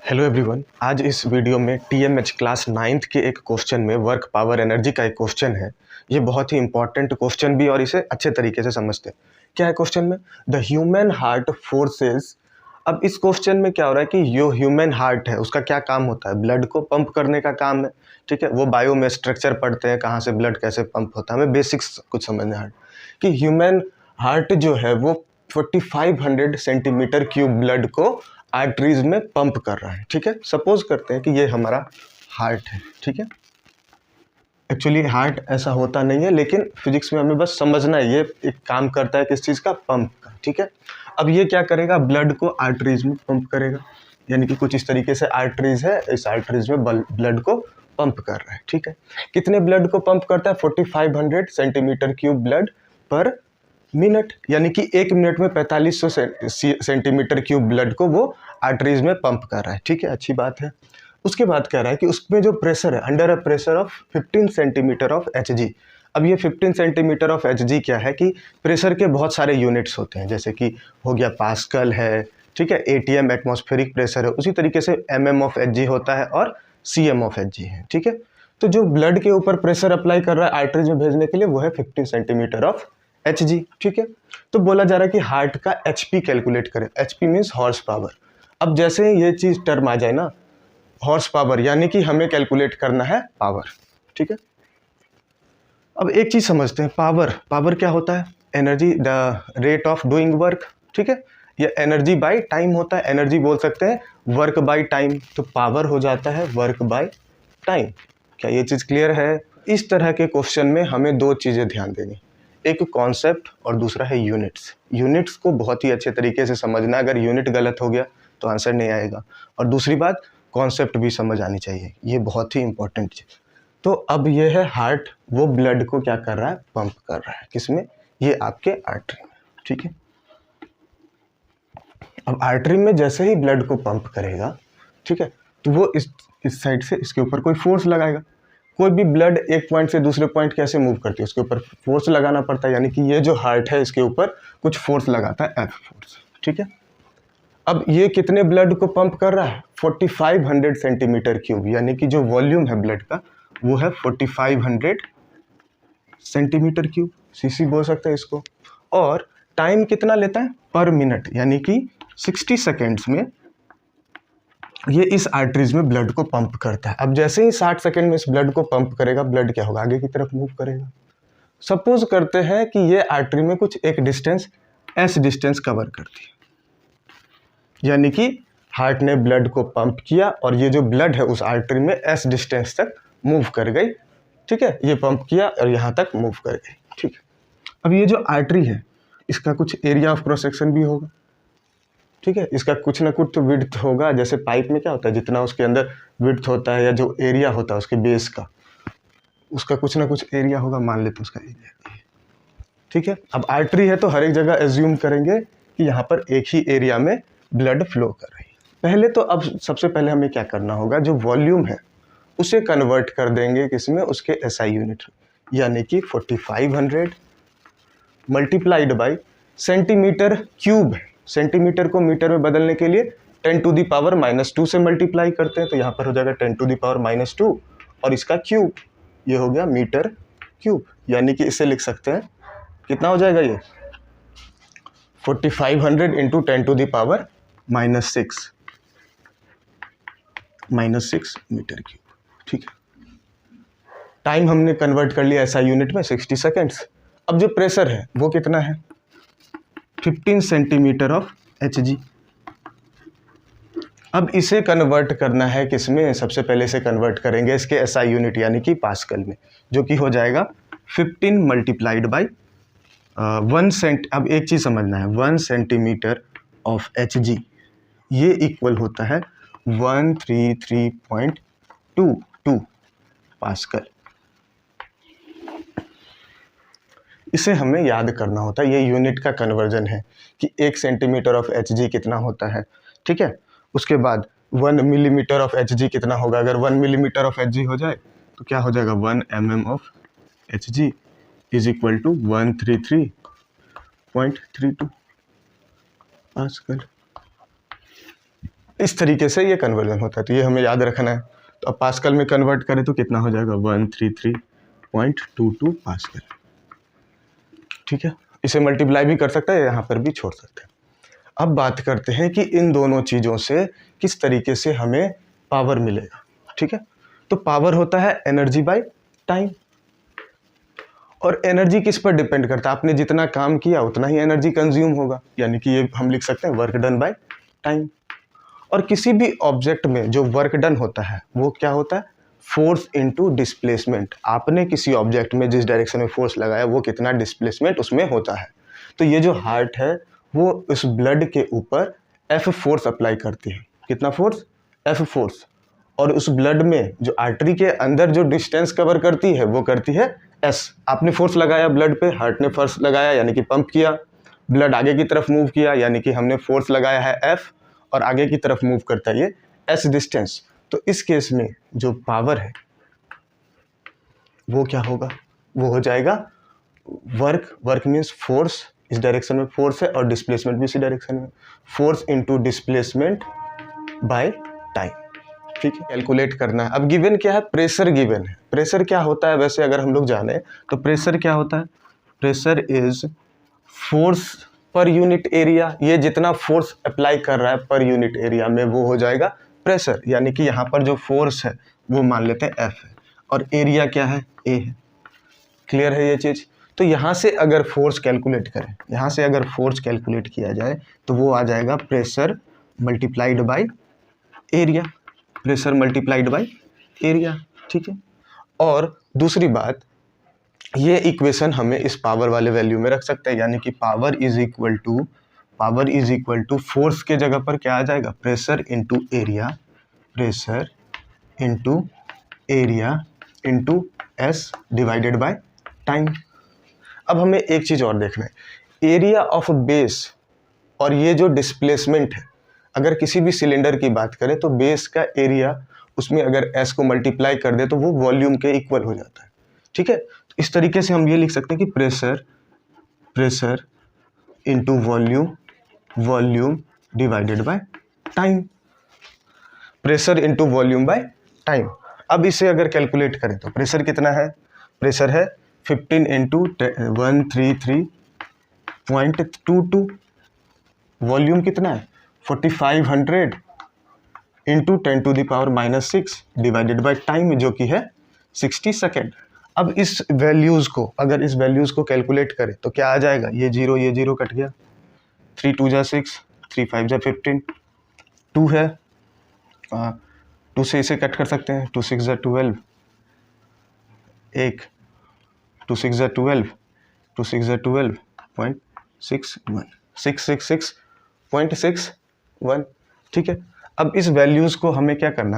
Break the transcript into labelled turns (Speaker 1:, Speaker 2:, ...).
Speaker 1: Hello everyone, आज इस video में टीएमएच क्लास 9th के एक क्वेश्चन में वर्क पावर एनर्जी का एक क्वेश्चन है। ये बहुत ही इंपॉर्टेंट क्वेश्चन भी और इसे अच्छे तरीके से समझते हैं। क्या है क्वेश्चन में? The human heart forces. अब इस क्वेश्चन में क्या हो रहा है कि जो ह्यूमन हार्ट है उसका क्या काम होता है? ब्लड को पंप करने का काम है। ठीक है, वो बायो में स्ट्रक्चर पढ़ते हैं, कहाँ से ब्लड कैसे पंप होता है, हमें बेसिक्स कुछ समझना है कि ह्यूमन हार्ट जो है वो 4500 सेंटीमीटर क्यूब ब्लड को आर्टरीज में पंप कर रहा है। ठीक है, सपोज करते हैं कि ये हमारा हार्ट है। ठीक है, एक्चुअली हार्ट ऐसा होता नहीं है, लेकिन फिजिक्स में हमें बस समझना है ये एक काम करता है किस चीज़ का? पंप का। ठीक है, अब ये क्या करेगा? ब्लड को आर्टरीज में पंप करेगा, यानी कि कुछ इस तरीके से आर्टरीज है, इस आर्टरीज में ब्लड को पंप कर रहा है। ठीक है, कितने ब्लड को पंप करता है? 4500 सेंटीमीटर क्यूब ब्लड पर मिनट, यानी कि एक मिनट में 4500 सेंटीमीटर क्यूब ब्लड को वो आर्टरीज में पंप कर रहा है। ठीक है, अच्छी बात है। उसके बाद कह रहा है कि उसमें जो प्रेशर है, under a pressure of 15 centimetre of Hg। अब ये 15 सेंटीमीटर ऑफ Hg क्या है कि प्रेशर के बहुत सारे यूनिट्स होते हैं, जैसे कि हो गया पास्कल है, ठीक है, ATM एटमॉस्फेरिक प्रेशर है, उसी तरीके से mm ऑफ Hg होता है और cm ऑफ Hg है। ठीक है, तो जो ब्लड के ऊपर प्रेशर अप्लाई कर रहा है आर्टरीज में भेजने के लिए वो है 15 सेंटीमीटर ऑफ Hg। ठीक है, तो बोला जा रहा है कि हार्ट का HP कैलकुलेट करें। HP means horse power. अब जैसे ये चीज टर्म आ जाए ना, हॉर्स पावर, यानी कि हमें कैलकुलेट करना है पावर। ठीक है, अब एक चीज समझते हैं, पावर क्या होता है? Energy, the rate of doing work. ठीक है, ये एनर्जी बाय टाइम होता है। एनर्जी बोल सकते हैं वर्क बाय टाइम, तो पावर हो जाता है वर्क बाय टाइम। क्या ये चीज क्लियर है? इस तरह के क्वेश्चन में हमें दो चीजें ध्यान देनी, एक कॉन्सेप्ट और दूसरा है यूनिट्स। यूनिट्स को बहुत ही अच्छे तरीके से समझना, अगर यूनिट गलत हो गया तो आंसर नहीं आएगा। और दूसरी बात, कॉन्सेप्ट भी समझ आनी चाहिए, ये बहुत ही इंपॉर्टेंट चीज। तो अब ये है हार्ट, वो ब्लड को क्या कर रहा है? पंप कर रहा है। किसमें? ये आपके आर्टरी में। ठीक है, अब आर्टरी में जैसे ही ब्लड को पंप करेगा, ठीक है, तो वो इस साइड से इसके ऊपर कोई फोर्स लगाएगा। कोई भी ब्लड एक पॉइंट से दूसरे पॉइंट कैसे मूव करती है, उसके ऊपर फोर्स लगाना पड़ता है, यानी कि ये जो हार्ट है इसके ऊपर कुछ फोर्स लगाता है, एफ फोर्स। ठीक है, अब ये कितने ब्लड को पंप कर रहा है? 4500 सेंटीमीटर क्यूब, यानी कि जो वॉल्यूम है ब्लड का वो है 4500 सेंटीमीटर क्यूब, सीसी बोल सकते हैं इसको। और टाइम कितना लेता है? पर मिनट, यानी कि 60 सेकेंड्स में ये इस आर्टरीज में ब्लड को पंप करता है। अब जैसे ही 60 सेकेंड में इस ब्लड को पंप करेगा, ब्लड क्या होगा? आगे की तरफ मूव करेगा। सपोज करते हैं कि ये आर्टरी में कुछ एक डिस्टेंस एस डिस्टेंस कवर करती है, यानी कि हार्ट ने ब्लड को पंप किया और ये जो ब्लड है उस आर्टरी में एस डिस्टेंस तक मूव कर गई। ठीक है, ये पंप किया और यहाँ तक मूव कर गई। ठीक है, अब ये जो आर्टरी है इसका कुछ एरिया ऑफ क्रॉस सेक्शन भी होगा। ठीक है, इसका कुछ ना कुछ तो विड्थ होगा, जैसे पाइप में क्या होता है, जितना उसके अंदर विड्थ होता है या जो एरिया होता है उसके बेस का, उसका कुछ ना कुछ एरिया होगा, मान लेते हैं उसका एरिया। ठीक है, अब आर्टरी है तो हर एक जगह एज्यूम करेंगे कि यहाँ पर एक ही एरिया में ब्लड फ्लो कर रही है। पहले तो अब सबसे पहले हमें क्या करना होगा, जो वॉल्यूम है उसे कन्वर्ट कर देंगे किसमें? उसके SI यूनिट, यानी कि 4500 multiplied by centimetre cube. Centimetre को मीटर में बदलने के लिए 10⁻⁻² से मल्टीप्लाई करते हैं, तो यहाँ पर हो जाएगा 10⁻², और इसका क्यूब, ये हो गया मीटर क्यूब, यानी कि इसे लिख सकते हैं, कितना हो जाएगा ये? 4500 इंटू 10⁻⁻6 मीटर क्यूब। ठीक है, टाइम हमने कन्वर्ट कर लिया SI यूनिट में, 60 सेकेंड्स। अब जो प्रेशर है वो कितना है? 15 सेंटीमीटर ऑफ Hg। अब इसे कन्वर्ट करना है किसमें? सबसे पहले इसे कन्वर्ट करेंगे इसके SI यूनिट, यानी कि पास्कल में, जो कि हो जाएगा 15 मल्टीप्लाइड बाई 1 सेंट। अब एक चीज़ समझना है, 1 सेंटीमीटर ऑफ Hg ये इक्वल होता है 133.22 पास्कल। इसे हमें याद करना होता है, ये यूनिट का कन्वर्जन है कि 1 सेंटीमीटर ऑफ Hg कितना होता है। ठीक है, उसके बाद 1 मिलीमीटर ऑफ Hg कितना होगा? अगर 1 मिलीमीटर ऑफ Hg हो जाए तो क्या हो जाएगा? 1 mm of Hg is equal to 133.32 pascal. इस तरीके से ये कन्वर्जन होता है, तो ये हमें याद रखना है। तो अब पास्कल में कन्वर्ट करें तो कितना हो जाएगा 133.22 पास्कल। ठीक है, इसे मल्टीप्लाई भी कर सकते हैं, यहाँ पर भी छोड़ सकते हैं। अब बात करते हैं कि इन दोनों चीज़ों से किस तरीके से हमें पावर मिलेगा। ठीक है, तो पावर होता है एनर्जी बाय टाइम, और एनर्जी किस पर डिपेंड करता है, आपने जितना काम किया उतना ही एनर्जी कंज्यूम होगा, यानी कि ये हम लिख सकते हैं वर्क डन बाय टाइम। और किसी भी ऑब्जेक्ट में जो वर्क डन होता है वो क्या होता है, फोर्स इनटू डिस्प्लेसमेंट। आपने किसी ऑब्जेक्ट में जिस डायरेक्शन में फोर्स लगाया वो कितना डिस्प्लेसमेंट उसमें होता है। तो ये जो हार्ट है वो उस ब्लड के ऊपर एफ फोर्स अप्लाई करती है। कितना फोर्स, एफ फोर्स। और उस ब्लड में जो आर्टरी के अंदर जो डिस्टेंस कवर करती है वो करती है एस। आपने फोर्स लगाया ब्लड पे, हार्ट ने फोर्स लगाया यानी कि पंप किया, ब्लड आगे की तरफ मूव किया यानी कि हमने फोर्स लगाया है एफ, और आगे की तरफ मूव करता है ये एस डिस्टेंस। तो इस केस में जो पावर है वो क्या होगा, वो हो जाएगा वर्क मीन्स फोर्स, इस डायरेक्शन में फोर्स है और डिस्प्लेसमेंट भी इसी डायरेक्शन में, force into displacement by time. ठीक है, कैलकुलेट करना है। अब गिवन क्या है, प्रेशर गिवन है। प्रेशर क्या होता है वैसे अगर हम लोग जाने तो प्रेशर क्या होता है, pressure is force per unit area. ये जितना फोर्स अप्लाई कर रहा है पर यूनिट एरिया में वो हो जाएगा प्रेशर, यानी कि यहाँ पर जो फोर्स है वो मान लेते हैं एफ है और एरिया क्या है, ए है। क्लियर है ये चीज़। तो यहाँ से अगर फोर्स कैलकुलेट करें, यहाँ से अगर फोर्स कैलकुलेट किया जाए तो वो आ जाएगा pressure multiplied by area, pressure multiplied by area. ठीक है, और दूसरी बात, ये इक्वेशन हमें इस पावर वाले वैल्यू में रख सकते हैं, यानी कि power is equal to force के जगह पर क्या आ जाएगा, pressure into area, pressure into area into S divided by time. अब हमें एक चीज़ और देखना है, एरिया ऑफ बेस और ये जो डिस्प्लेसमेंट है, अगर किसी भी सिलेंडर की बात करें तो बेस का एरिया उसमें अगर एस को मल्टीप्लाई कर दे तो वो वॉल्यूम के इक्वल हो जाता है। ठीक है, तो इस तरीके से हम ये लिख सकते हैं कि pressure into volume divided by time, pressure into volume by time. अब इसे अगर कैलकुलेट करें तो प्रेशर कितना है, प्रेशर है 15 इंटू 133.22, वॉल्यूम कितना है 4500 इंटू 10⁻⁻6 डिवाइडेड बाय टाइम जो कि है 60 सेकेंड। अब इस वैल्यूज़ को अगर इस वैल्यूज़ को कैलकुलेट करें तो क्या आ जाएगा, ये जीरो कट गया, 3 2 जा 6, 3 5 जा 15, 2 है 2 से इसे कट कर सकते हैं, 2 6 जा 12, 1 2 6 जा 12, 2 6 जा 12.61 666.61। ठीक है, अब इस वैल्यूज़ को हमें क्या करना है,